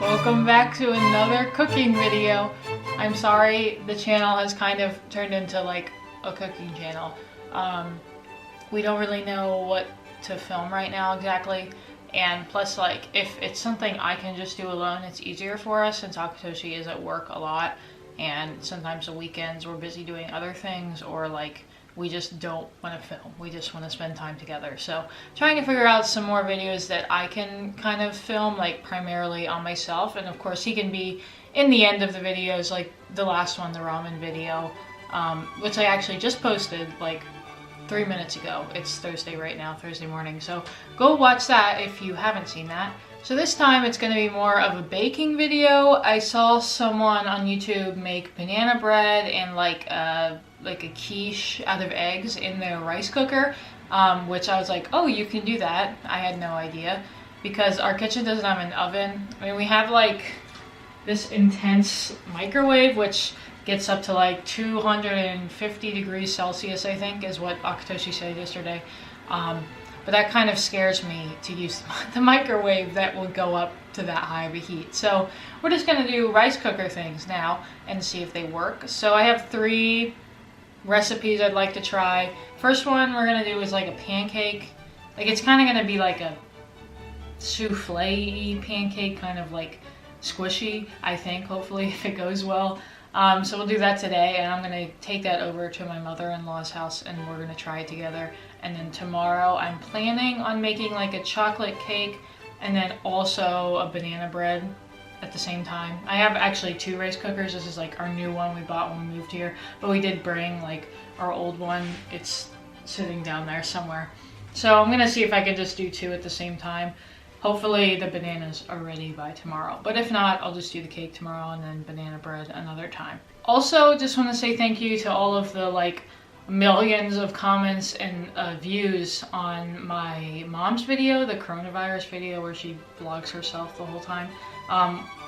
Welcome back to another cooking video. I'm sorry the channel has kind of turned into like a cooking channel. We don't really know what to film right now exactly, and plus like if it's something I can just do alone, it's easier for us since Akatoshi is at work a lot, and sometimes the weekends we're busy doing other things, or like we just don't want to film. We just want to spend time together. So trying to figure out some more videos that I can kind of film, like primarily on myself. And of course he can be in the end of the videos, like the last one, the ramen video, which I actually just posted like 3 minutes ago. It's Thursday right now, Thursday morning. So go watch that if you haven't seen that. So this time it's going to be more of a baking video. I saw someone on YouTube make banana bread and like a quiche out of eggs in their rice cooker, which I was like, oh, you can do that. I had no idea because our kitchen doesn't have an oven. I mean, we have like this intense microwave, which gets up to like 250 degrees Celsius, I think, is what Akatoshi said yesterday. But that kind of scares me to use the microwave that will go up to that high of a heat. So we're just gonna do rice cooker things now and see if they work. So I have 3 recipes I'd like to try. First one we're gonna do is like a pancake. Like it's kind of gonna be like a souffle-y pancake, kind of like squishy, I think, hopefully, if it goes well. So we'll do that today, and I'm gonna take that over to my mother-in-law's house and we're gonna try it together. And then tomorrow I'm planning on making like a chocolate cake and then also a banana bread at the same time. I have actually 2 rice cookers. This is like our new one we bought when we moved here, but we did bring like our old one. It's sitting down there somewhere. So I'm gonna see if I can just do 2 at the same time. Hopefully the bananas are ready by tomorrow, but if not, I'll just do the cake tomorrow and then banana bread another time. Also, just want to say thank you to all of the like millions of comments and views on my mom's video, the coronavirus video where she vlogs herself the whole time.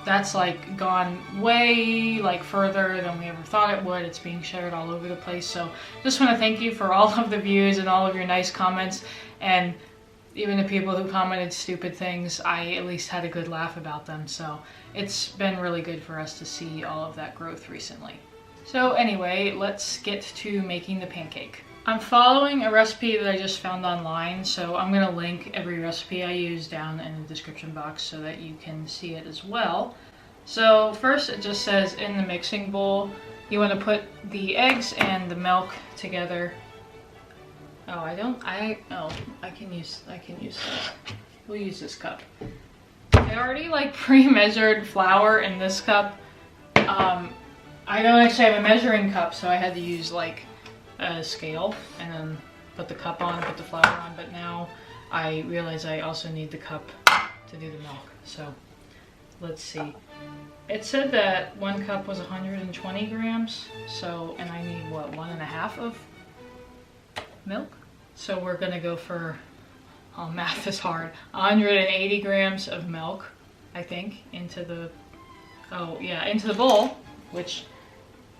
That's like gone way like further than we ever thought it would. It's being shared all over the place. So just want to thank you for all of the views and all of your nice comments, and even the people who commented stupid things, I at least had a good laugh about them. So it's been really good for us to see all of that growth recently. So anyway, let's get to making the pancake. I'm following a recipe that I just found online, so I'm gonna link every recipe I use down in the description box so that you can see it as well. So first it just says in the mixing bowl, you wanna put the eggs and the milk together. Oh, I can use this. We'll use this cup. I already like pre-measured flour in this cup. I don't actually have a measuring cup, so I had to use like a scale and then put the cup on, put the flour on, but now I realize I also need the cup to do the milk. So let's see. It said that 1 cup was 120 grams, so, and I need what, 1.5 of milk? So we're gonna go for, oh, math is hard, 180 grams of milk, I think, into the, into the bowl, which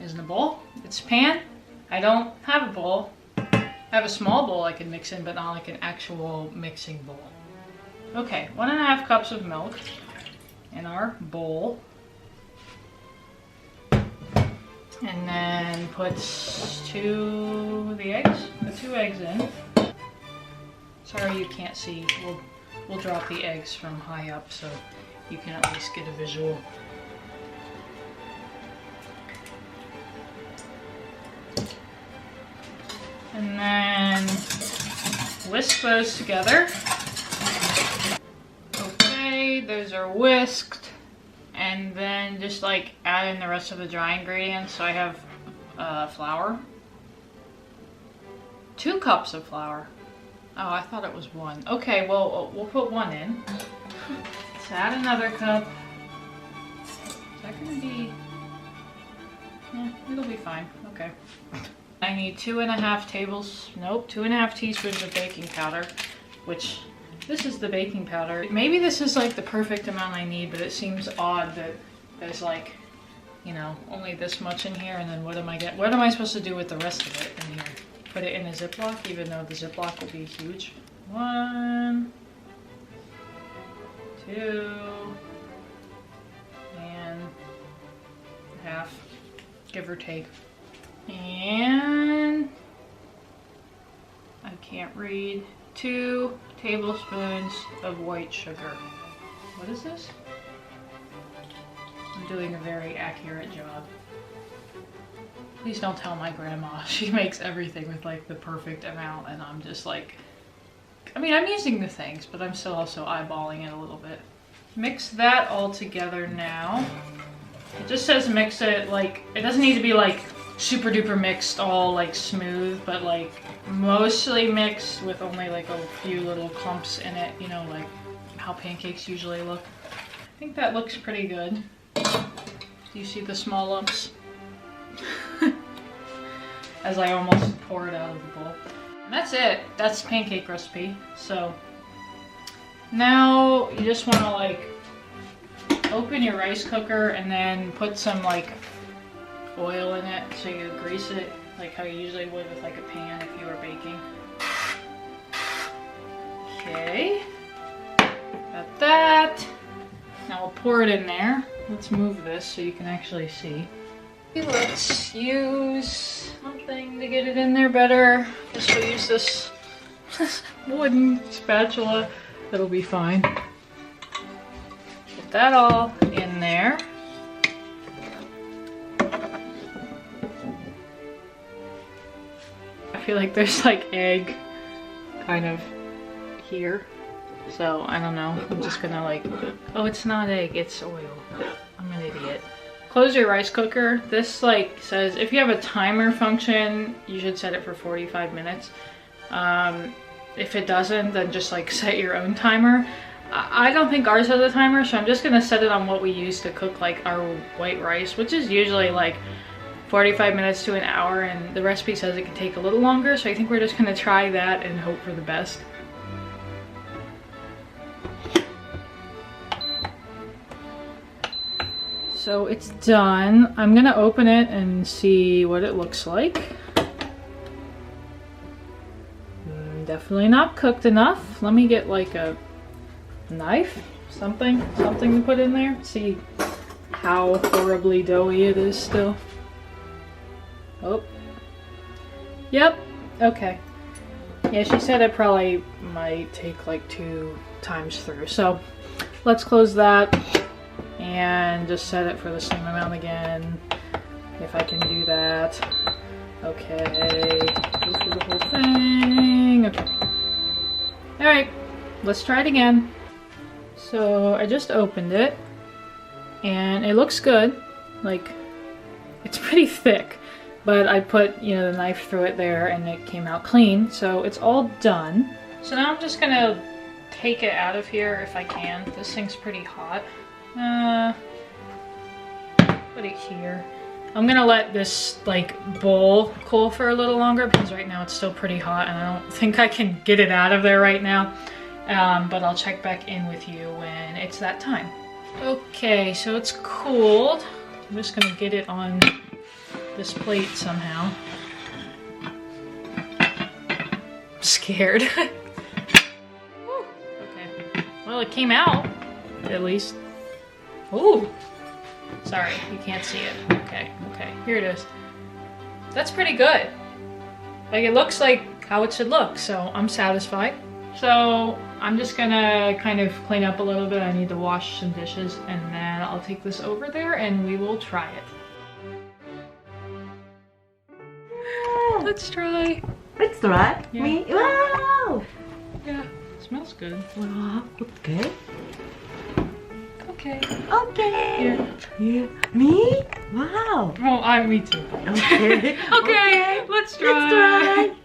isn't a bowl, it's a pan. I don't have a bowl. I have a small bowl I can mix in, but not like an actual mixing bowl. Okay, 1.5 cups of milk in our bowl. And then put 2 eggs in. Sorry you can't see. We'll drop the eggs from high up so you can at least get a visual. And then whisk those together. Okay, those are whisked. And then just like add in the rest of the dry ingredients. So I have flour. 2 cups of flour. Oh, I thought it was 1. Okay, well, we'll put 1 in. Let's add another cup. Is that gonna be... it'll be fine. Okay. I need 2.5 teaspoons of baking powder, which this is the baking powder. Maybe this is like the perfect amount I need, but it seems odd that there's like, you know, only this much in here, and then what am I supposed to do with the rest of it in here? Put it in a Ziploc, even though the Ziploc will be huge. 1, 2, give or take. And I can't read. 2 tablespoons of white sugar. What is this? I'm doing a very accurate job. Please don't tell my grandma. She makes everything with like the perfect amount and I'm just like, I mean, I'm using the things, but I'm still also eyeballing it a little bit. Mix that all together now. It just says mix it, like, it doesn't need to be like super duper mixed all like smooth, but like mostly mixed with only like a few little clumps in it, you know, like how pancakes usually look. I think that looks pretty good. Do you see the small lumps? As I almost pour it out of the bowl. And that's it. That's pancake recipe. So now you just want to like open your rice cooker and then put some like oil in it, so you grease it like how you usually would with like a pan if you were baking. Okay, got that. Now we'll pour it in there. Let's move this so you can actually see. Let's use something to get it in there better. Guess we'll use this wooden spatula. That'll be fine. Get that all in there. I feel like there's like egg kind of here. So I don't know. I'm just gonna like, oh, it's not egg, it's oil. I'm an idiot. Close your rice cooker. This like says if you have a timer function, you should set it for 45 minutes. If it doesn't, then just like set your own timer. I don't think ours has a timer, so I'm just gonna set it on what we use to cook like our white rice, which is usually like 45 minutes to an hour, and the recipe says it can take a little longer, so I think we're just gonna try that and hope for the best. So it's done. I'm gonna open it and see what it looks like. Definitely not cooked enough. Let me get like a knife, something to put in there. See how horribly doughy it is still. Oh. Yep, okay. Yeah, she said it probably might take like 2 times through. So let's close that and just set it for the same amount again, if I can do that. Okay, go through the whole thing. Okay. All right, let's try it again. So I just opened it and it looks good. Like, it's pretty thick, but I put, you know, the knife through it there and it came out clean. So it's all done. So now I'm just gonna take it out of here if I can. This thing's pretty hot. Put it here. I'm gonna let this like bowl cool for a little longer because right now it's still pretty hot and I don't think I can get it out of there right now. But I'll check back in with you when it's that time. Okay, so it's cooled. I'm just gonna get it on this plate somehow. I'm scared. Okay. Well, it came out, at least. Ooh. Sorry, you can't see it. Okay, okay, here it is. That's pretty good. Like, it looks like how it should look, so I'm satisfied. So I'm just gonna kind of clean up a little bit. I need to wash some dishes and then I'll take this over there and we will try it. Let's try. Let's try. Yeah. Me? Wow! Yeah, it smells good. Wow, okay. Okay. Okay. Yeah. Yeah. Me? Wow. Oh, me too. Okay. Okay, let's try. Let's try.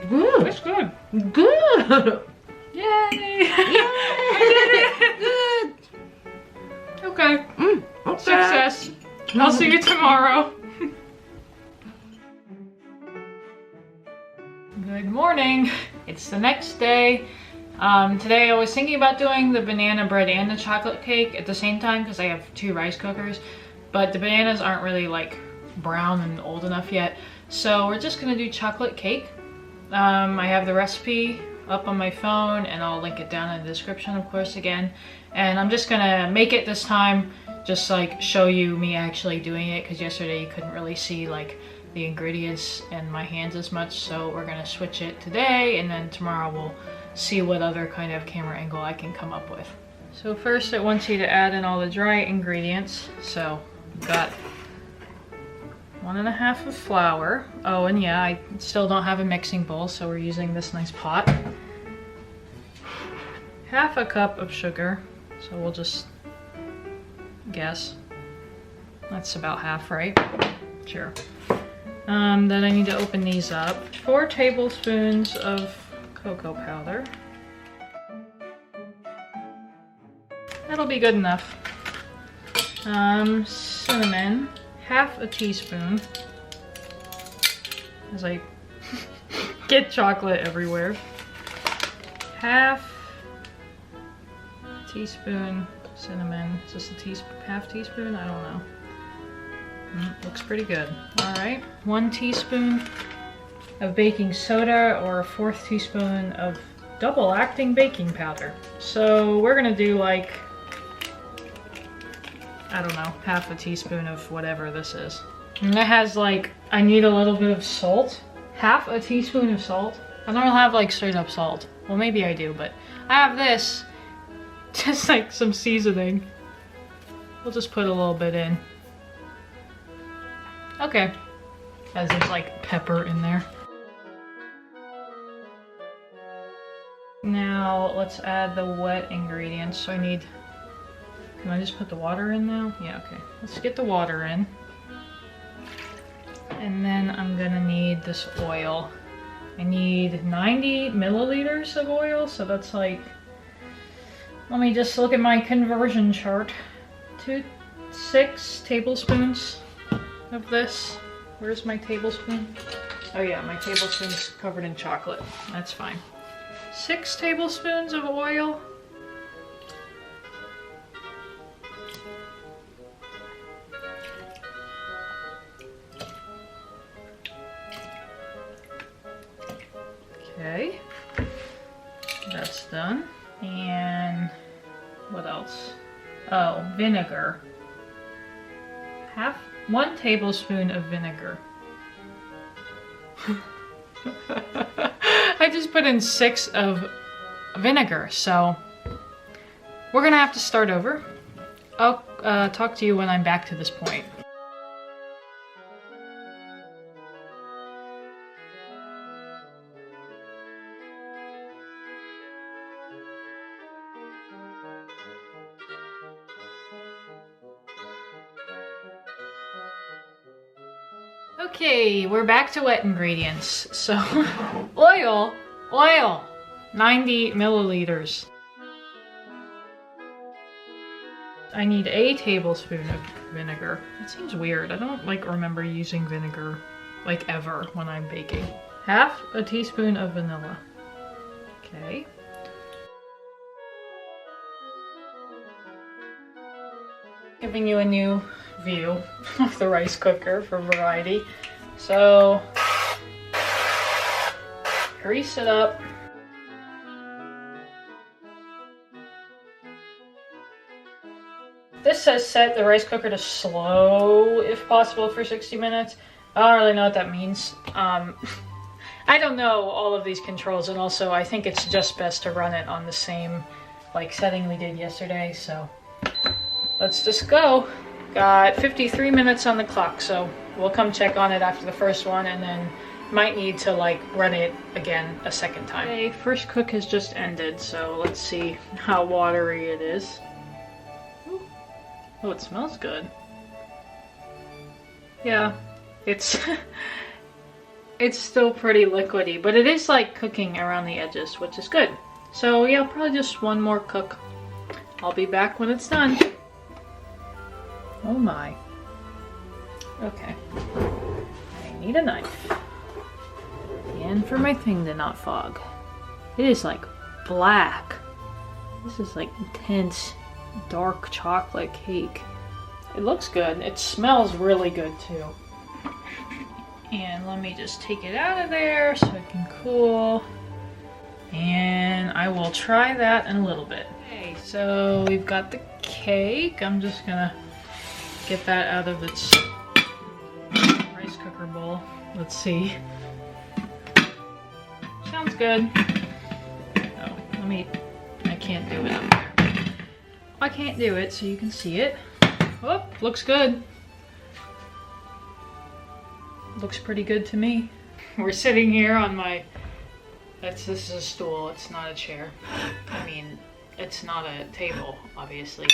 Good. It's good. Good. Yay! Yay. Good. Okay. Okay. Success. I'll see you tomorrow. Good morning. It's the next day. Today I was thinking about doing the banana bread and the chocolate cake at the same time because I have 2 rice cookers, but the bananas aren't really like brown and old enough yet. So we're just gonna do chocolate cake. I have the recipe up on my phone, and I'll link it down in the description, of course, again. And I'm just gonna make it this time, just like show you me actually doing it, because yesterday you couldn't really see like the ingredients and my hands as much. So we're gonna switch it today, and then tomorrow we'll see what other kind of camera angle I can come up with. So first it wants you to add in all the dry ingredients. So I've got 1.5 of flour. Oh, and yeah, I still don't have a mixing bowl, so we're using this nice pot. 1/2 cup of sugar, so we'll just guess. That's about half, right? Sure. Then I need to open these up. 4 tablespoons of cocoa powder. That'll be good enough. Cinnamon. 1/2 teaspoon, as I get chocolate everywhere. 1/2 teaspoon cinnamon. Is this a teaspoon? 1/2 teaspoon? I don't know. Looks pretty good. All right. 1 teaspoon of baking soda, or a 1/4 teaspoon of double acting baking powder. So we're gonna do like, I don't know, 1/2 teaspoon of whatever this is. And it has like, I need a little bit of salt. 1/2 teaspoon of salt. I don't have like straight up salt. Well, maybe I do, but I have this. Just like some seasoning. We'll just put a little bit in. Okay. As there's like pepper in there. Now let's add the wet ingredients. So I need, can I just put the water in now? Yeah, okay. Let's get the water in. And then I'm gonna need this oil. I need 90 milliliters of oil, so that's like, let me just look at my conversion chart. 6 tablespoons of this. Where's my tablespoon? Oh yeah, my tablespoon's covered in chocolate. That's fine. 6 tablespoons of oil. Okay, that's done. And what else? Oh, vinegar. 1 tablespoon of vinegar. I just put in 6 of vinegar, so we're gonna have to start over. I'll talk to you when I'm back to this point. Okay, we're back to wet ingredients. So, oil, 90 milliliters. I need a tablespoon of vinegar. It seems weird. I don't like remember using vinegar like ever when I'm baking. 1/2 teaspoon of vanilla. Okay. Giving you a new view of the rice cooker for variety. So, grease it up. This says set the rice cooker to slow if possible for 60 minutes. I don't really know what that means. I don't know all of these controls, and also I think it's just best to run it on the same like setting we did yesterday, so let's just go. Got 53 minutes on the clock, so we'll come check on it after the first one, and then might need to like run it again a second time. Okay, first cook has just ended, so let's see how watery it is. Ooh. Oh, it smells good. Yeah, it's it's still pretty liquidy, but it is like cooking around the edges, which is good. So yeah, probably just one more cook. I'll be back when it's done. Oh my. Okay. I need a knife. And for my thing to not fog. It is like black. This is like intense dark chocolate cake. It looks good. It smells really good too. And let me just take it out of there so it can cool. And I will try that in a little bit. Okay, so we've got the cake. I'm just gonna get that out of its rice cooker bowl. Let's see. Sounds good. Oh, I can't do it up there. I can't do it so you can see it. Oh, looks good. Looks pretty good to me. We're sitting here on my, this is a stool, it's not a chair. I mean, it's not a table, obviously.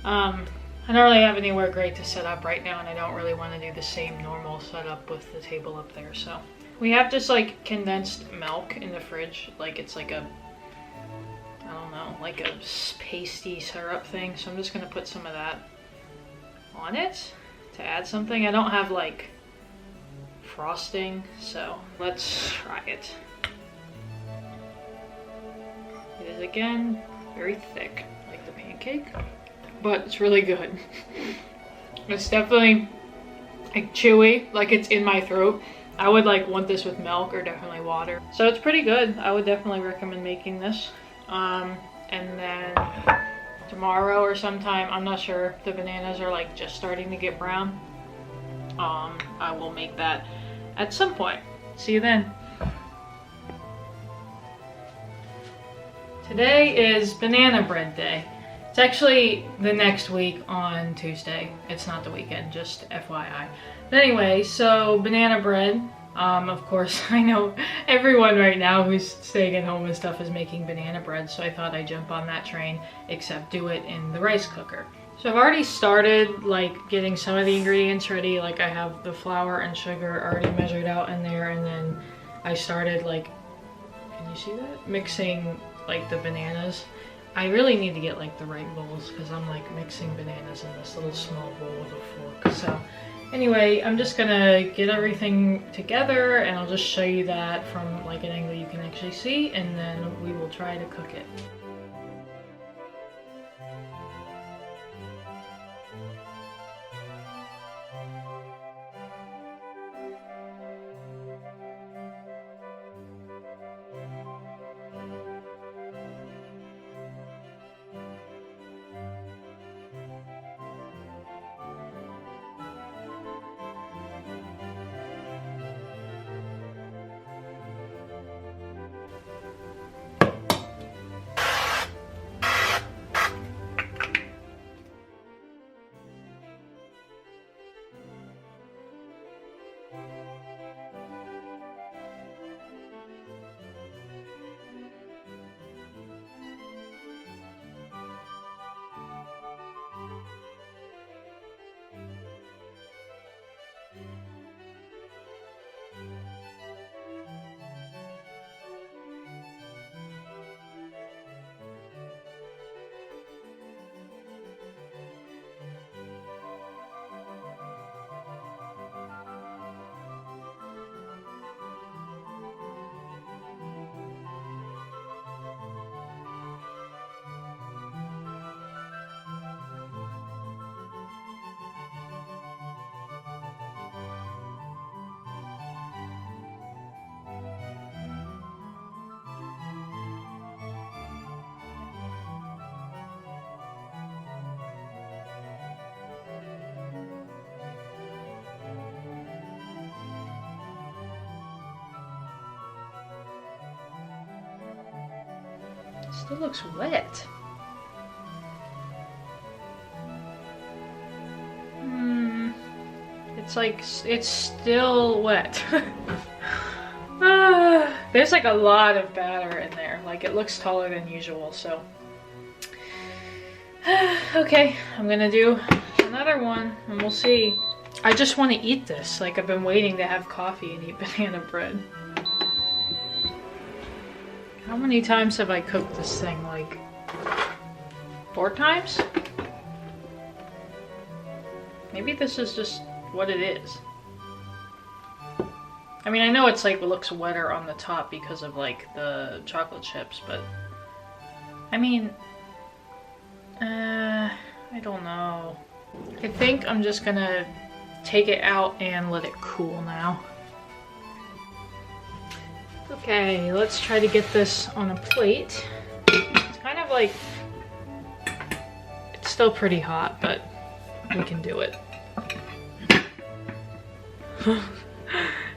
I don't really have anywhere great to set up right now, and I don't really want to do the same normal setup with the table up there, so. We have just like condensed milk in the fridge, like it's like a, I don't know, like a pasty syrup thing, so I'm just gonna put some of that on it to add something. I don't have like frosting, so let's try it. It is again very thick, like the pancake, but it's really good. It's definitely like chewy, like it's in my throat. I would like want this with milk or definitely water. So it's pretty good. I would definitely recommend making this. And then tomorrow or sometime, I'm not sure, the bananas are like just starting to get brown. I will make that at some point. See you then. Today is banana bread day. It's actually the next week on Tuesday. It's not the weekend, just FYI. But anyway, so banana bread. Of course, I know everyone right now who's staying at home and stuff is making banana bread, so I thought I'd jump on that train, except do it in the rice cooker. So I've already started like getting some of the ingredients ready. Like I have the flour and sugar already measured out in there, and then I started like, can you see that? Mixing like the bananas. I really need to get like the right bowls because I'm like mixing bananas in this little small bowl with a fork. So anyway, I'm just gonna get everything together and I'll just show you that from like an angle you can actually see, and then we will try to cook it. Still looks wet. It's like, it's still wet. There's like a lot of batter in there. Like it looks taller than usual, so. Okay, I'm gonna do another one and we'll see. I just want to eat this. Like I've been waiting to have coffee and eat banana bread. How many times have I cooked this thing? Like 4 times? Maybe this is just what it is. I mean, I know it's like, it looks wetter on the top because of like the chocolate chips, but I mean, I don't know. I think I'm just gonna take it out and let it cool now. Okay, let's try to get this on a plate. It's kind of like, it's still pretty hot, but we can do it.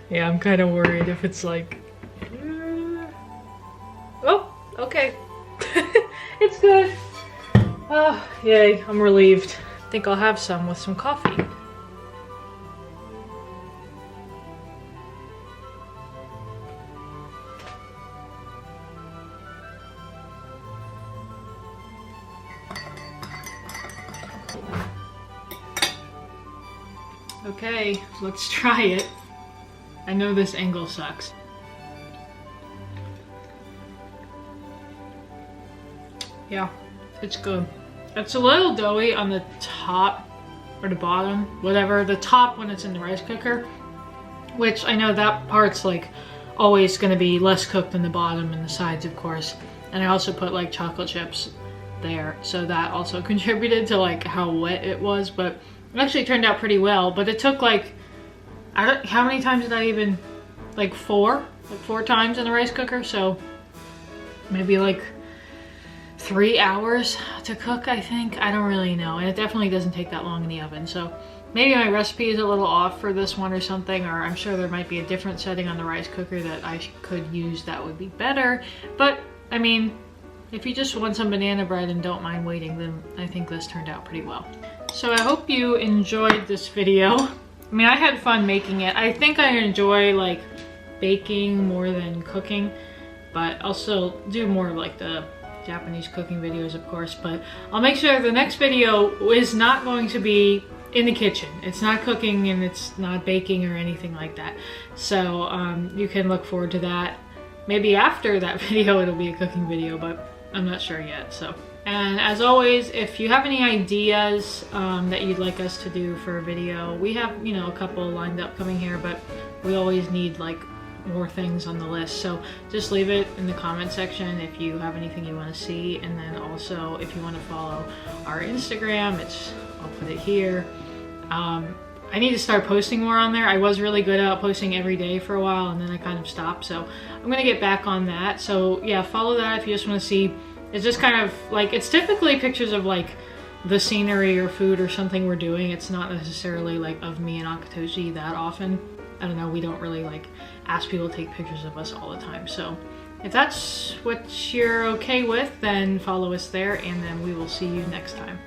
Yeah, I'm kind of worried if it's like, oh, okay. It's good. Oh, yay, I'm relieved. I think I'll have some with some coffee. Okay, let's try it. I know this angle sucks. Yeah, it's good. It's a little doughy on the top or the bottom, whatever. The top when it's in the rice cooker, which I know that part's like always gonna be less cooked than the bottom and the sides, of course. And I also put like chocolate chips there, so that also contributed to like how wet it was, but it actually turned out pretty well. But it took like, how many times did I even, like four times in the rice cooker, so maybe like 3 hours to cook, I think. I don't really know, and it definitely doesn't take that long in the oven, so maybe my recipe is a little off for this one or something, or I'm sure there might be a different setting on the rice cooker that I could use that would be better. But I mean, if you just want some banana bread and don't mind waiting, then I think this turned out pretty well. So I hope you enjoyed this video. I mean, I had fun making it. I think I enjoy like baking more than cooking, but I'll still do more of like the Japanese cooking videos, of course. But I'll make sure the next video is not going to be in the kitchen. It's not cooking and it's not baking or anything like that. So you can look forward to that. Maybe after that video it'll be a cooking video, but I'm not sure yet. So, and as always, if you have any ideas that you'd like us to do for a video, we have, you know, a couple lined up coming here, but we always need like more things on the list. So just leave it in the comment section if you have anything you want to see. And then also if you want to follow our Instagram, I'll put it here. I need to start posting more on there. I was really good at posting every day for a while, and then I kind of stopped, so I'm gonna get back on that. So yeah, follow that if you just want to see. It's just kind of like, it's typically pictures of like the scenery or food or something we're doing. It's not necessarily like of me and Akatoshi that often. I don't know, we don't really like ask people to take pictures of us all the time. So if that's what you're okay with, then follow us there, and then we will see you next time.